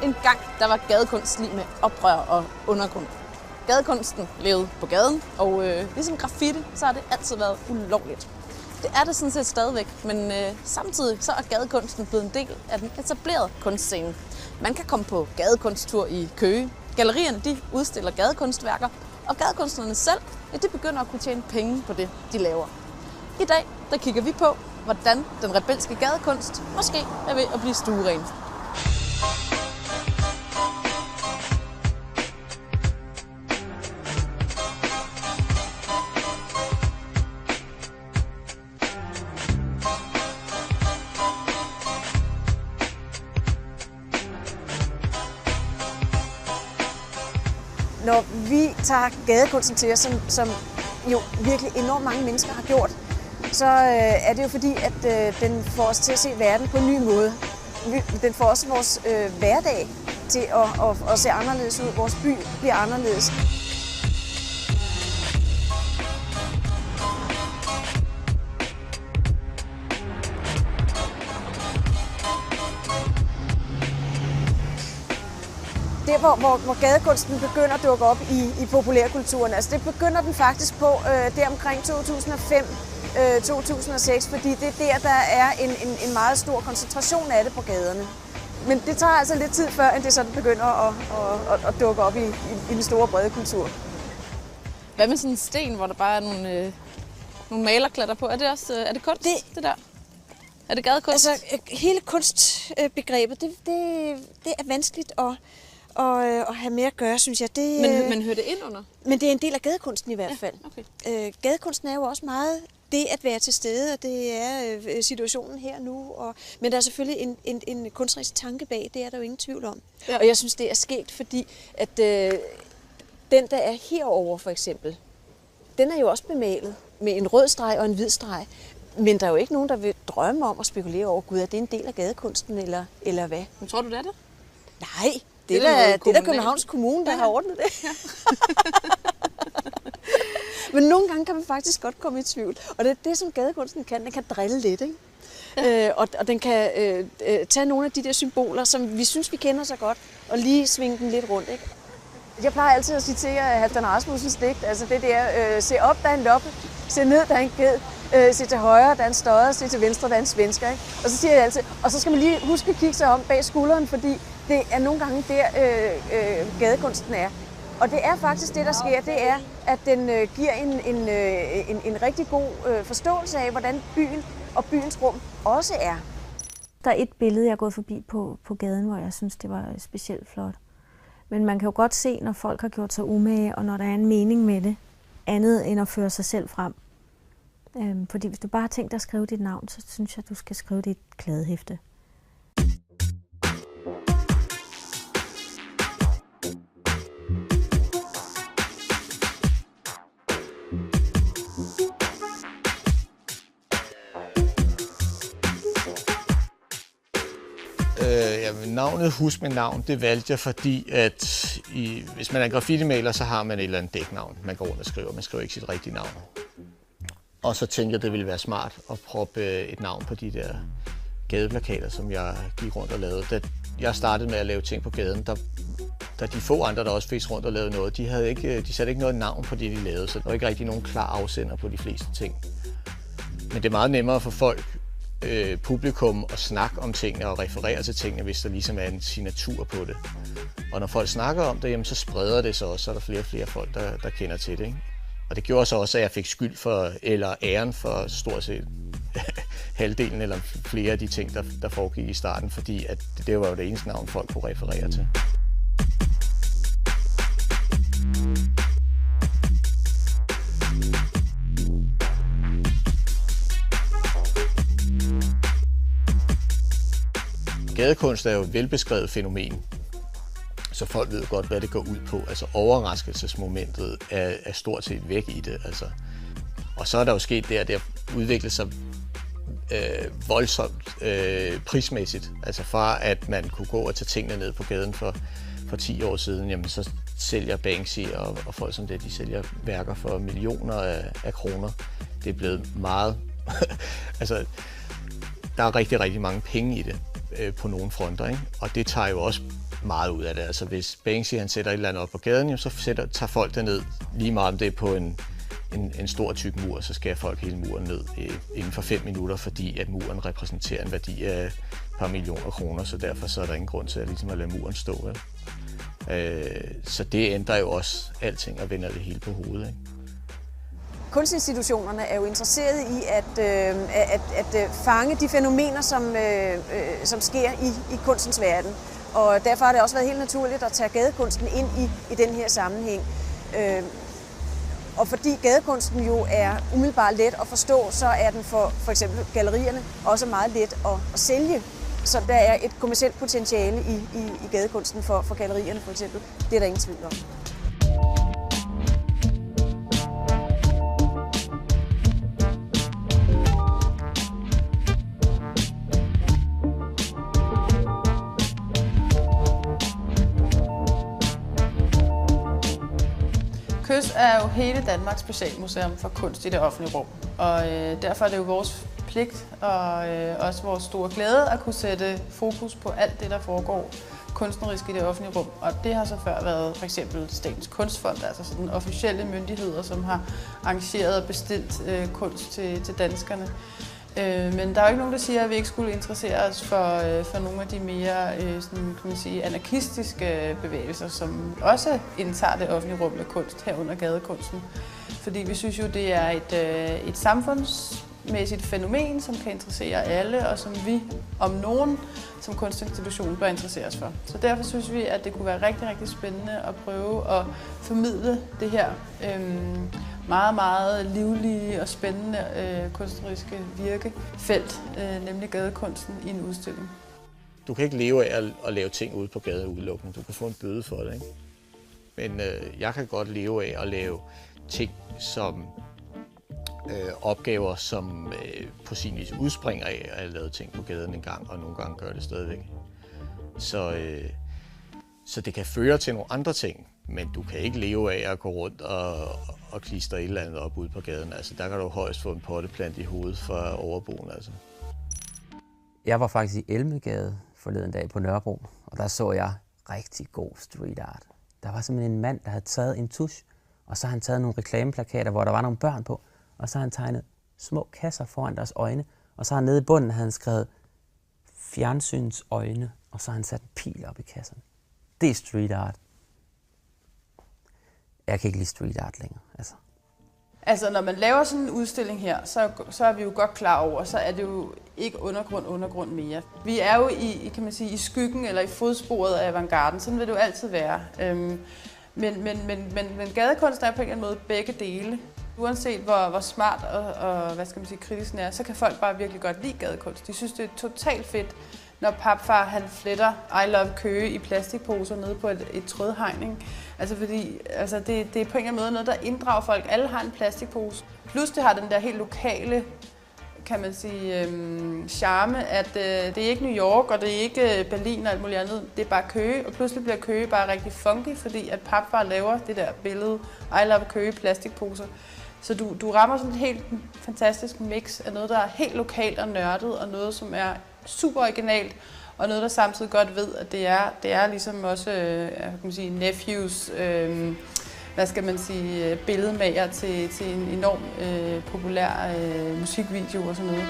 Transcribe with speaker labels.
Speaker 1: En gang der var gadekunst lige med oprør og undergrund. Gadekunsten levede på gaden, og ligesom graffiti, så har det altid været ulovligt. Det er det sådan set stadigvæk, men samtidig så er gadekunsten blevet en del af den etablerede kunstscene. Man kan komme på gadekunsttur i Køge. Gallerierne de udstiller gadekunstværker, og gadekunstnerne selv de begynder at kunne tjene penge på det, de laver. I dag der kigger vi på, hvordan den rebelske gadekunst måske er ved at blive stueren.
Speaker 2: Når vi tager gadekunsten til os, som jo virkelig enormt mange mennesker har gjort, så er det jo fordi, at den får os til at se verden på en ny måde. Den får også vores hverdag til at se anderledes ud. Vores by bliver anderledes. Der, hvor gadekunsten begynder at dukke op i populærkulturen, altså det begynder den faktisk på der omkring 2005-2006, fordi det er der er en meget stor koncentration af det på gaderne. Men det tager altså lidt tid før, end det sådan begynder at dukke op i den store brede kultur.
Speaker 1: Hvad med sådan en sten, hvor der bare er nogle malerklatter på? Er det også er det kunst, det der? Er det gadekunst?
Speaker 2: Altså hele kunstbegrebet, det er vanskeligt at have mere at gøre, synes jeg.
Speaker 1: Men hører det ind under?
Speaker 2: Men det er en del af gadekunsten i hvert fald.
Speaker 1: Ja, okay.
Speaker 2: Gadekunsten er jo også meget det at være til stede, og det er situationen her nu. Men der er selvfølgelig en kunstnerisk tanke bag, det er der jo ingen tvivl om. Ja. Og jeg synes, det er sket, fordi at den, der er herover for eksempel, den er jo også bemalet med en rød streg og en hvid streg. Men der er jo ikke nogen, der vil drømme om at spekulere over, gud, er det en del af gadekunsten, eller hvad?
Speaker 1: Men tror du, det er det?
Speaker 2: Nej, det er der Københavns Kommune, der har ordnet det. Ja. Men nogle gange kan man faktisk godt komme i tvivl. Og det er det, som gadekunsten kan. Den kan drille lidt, ikke? Ja. Og den kan tage nogle af de der symboler, som vi synes, vi kender så godt, og lige svinge den lidt rundt, ikke? Jeg plejer altid at citere Halfdan Rasmussens digt. Altså det der, se op, der er en loppe. Se ned, der er en ged. Se til højre, der er en stodder. Se til venstre, der er en svensker, ikke? Og så siger jeg altid, og så skal man lige huske at kigge sig om bag skulderen, fordi det er nogle gange der, gadekunsten er. Og det er faktisk det, der sker, det er, at den giver en rigtig god forståelse af, hvordan byen og byens rum også er.
Speaker 3: Der er et billede, jeg er gået forbi på gaden, hvor jeg synes, det var specielt flot. Men man kan jo godt se, når folk har gjort sig umage, og når der er en mening med det, andet end at føre sig selv frem. Fordi hvis du bare har tænkt dig at skrive dit navn, så synes jeg, at du skal skrive dit kladehæfte.
Speaker 4: Navnet Husk mit navn, det valgte jeg, fordi at hvis man er graffiti-maler, så har man et eller andet dæknavn, man går rundt og skriver. Man skriver ikke sit rigtige navn. Og så tænkte jeg, det ville være smart at proppe et navn på de der gadeplakater, som jeg gik rundt og lavede. Da jeg startede med at lave ting på gaden, der de få andre, der også fik rundt og lavede noget, de satte ikke noget navn på det, de lavede, så der var ikke rigtig nogen klar afsender på de fleste ting. Men det er meget nemmere for folk, publikum, at snakke om tingene og referere til tingene, hvis der ligesom er en signatur på det. Og når folk snakker om det, jamen, så spreder det sig også, så er der flere og flere folk, der kender til det, ikke? Og det gjorde så også, at jeg fik skyld for, eller æren for stort set halvdelen eller flere af de ting, der foregik i starten, fordi at det var jo det eneste navn, folk kunne referere til. Gadekunst er jo et velbeskrevet fænomen, så folk ved godt, hvad det går ud på. Altså overraskelsesmomentet er stort set væk i det. Altså. Og så er der jo sket der udviklet sig voldsomt prismæssigt. Altså fra at man kunne gå og tage tingene ned på gaden for 10 år siden, jamen så sælger Banksy og folk som det, de sælger værker for millioner af kroner. Det er blevet meget... altså, der er rigtig, rigtig mange penge i det på nogle fronter, ikke? Og det tager jo også meget ud af det. Altså hvis Banksy han sætter et eller andet op på gaden, så tager folk det ned lige meget om det er på en stor tyk mur, så skærer folk hele muren ned inden for 5 minutter, fordi at muren repræsenterer en værdi af et par millioner kroner, så derfor så er der ingen grund til at lade muren stå. Vel? Så det ændrer jo også alting og vender det hele på hovedet. Ikke?
Speaker 2: Kunstinstitutionerne er jo interesserede i at fange de fænomener, som sker i kunstens verden. Og derfor har det også været helt naturligt at tage gadekunsten ind i den her sammenhæng. Og fordi gadekunsten jo er umiddelbart let at forstå, så er den for eksempel gallerierne også meget let at sælge. Så der er et kommercielt potentiale i gadekunsten for gallerierne for eksempel. Det er der ingen tvivl om.
Speaker 5: KØS er jo hele Danmarks specialmuseum for kunst i det offentlige rum, og derfor er det jo vores pligt og også vores store glæde at kunne sætte fokus på alt det, der foregår kunstnerisk i det offentlige rum. Og det har så før været for eksempel Statens Kunstfond, altså sådan officielle myndigheder, som har arrangeret og bestilt kunst til danskerne. Men der er jo ikke nogen, der siger, at vi ikke skulle interessere os for nogle af de mere sådan, kan man sige, anarkistiske bevægelser, som også indtager det offentlige rum med kunst, herunder gadekunsten. Fordi vi synes jo, det er et samfundsmæssigt fænomen, som kan interessere alle, og som vi om nogen som kunstinstitution bør interessere os for. Så derfor synes vi, at det kunne være rigtig, rigtig spændende at prøve at formidle det her meget, meget livlige og spændende kunstneriske virkefelt, nemlig gadekunsten i en udstilling.
Speaker 4: Du kan ikke leve af at lave ting ude på gaden udelukkende. Du kan få en bøde for det, ikke? Men jeg kan godt leve af at lave ting som opgaver, som på sin vis udspringer af at have lavet ting på gaden en gang, og nogle gange gør det stadigvæk. Så det kan føre til nogle andre ting, men du kan ikke leve af at gå rundt og klistre et eller andet op ude på gaden. Altså, der kan du højst få en potteplant i hovedet fra overboen. Altså.
Speaker 6: Jeg var faktisk i Elmegade forleden dag på Nørrebro, og der så jeg rigtig god street art. Der var simpelthen en mand, der havde taget en tusch, og så har han taget nogle reklameplakater, hvor der var nogle børn på, og så har han tegnet små kasser foran deres øjne, og så har han nede i bunden havde han skrevet fjernsyns øjne, og så har han sat en pil op i kassen. Det er street art. Jeg kan ikke lide street art længere.
Speaker 5: Altså, når man laver sådan en udstilling her, så er vi jo godt klar over, så er det jo ikke undergrund mere. Vi er jo kan man sige, i skyggen eller i fodsporet af avantgarden. Sådan vil det jo altid være. Men gadekunst er på en eller anden måde begge dele. Uanset hvor smart og hvad skal man sige, kritisk den er, så kan folk bare virkelig godt lide gadekunst. De synes, det er totalt fedt, når papfar han fletter I Love Køge i plastikposer nede på et trådhegning. Altså fordi det er på en eller anden måde noget, der inddrager folk. Alle har en plastikpose. Plus det har den der helt lokale, kan man sige, charme, at det er ikke New York, og det er ikke Berlin og alt muligt andet. Det er bare Køge, og pludselig bliver Køge bare rigtig funky, fordi at papfar laver det der billede I Love Køge plastikposer. Så du rammer sådan et helt fantastisk mix af noget, der er helt lokalt og nørdet, og noget, som er super originalt, og noget, der samtidig godt ved, at det er ligesom også kan man sige, nephews, hvad skal man sige, billedmager til en enorm populær musikvideo og sådan noget.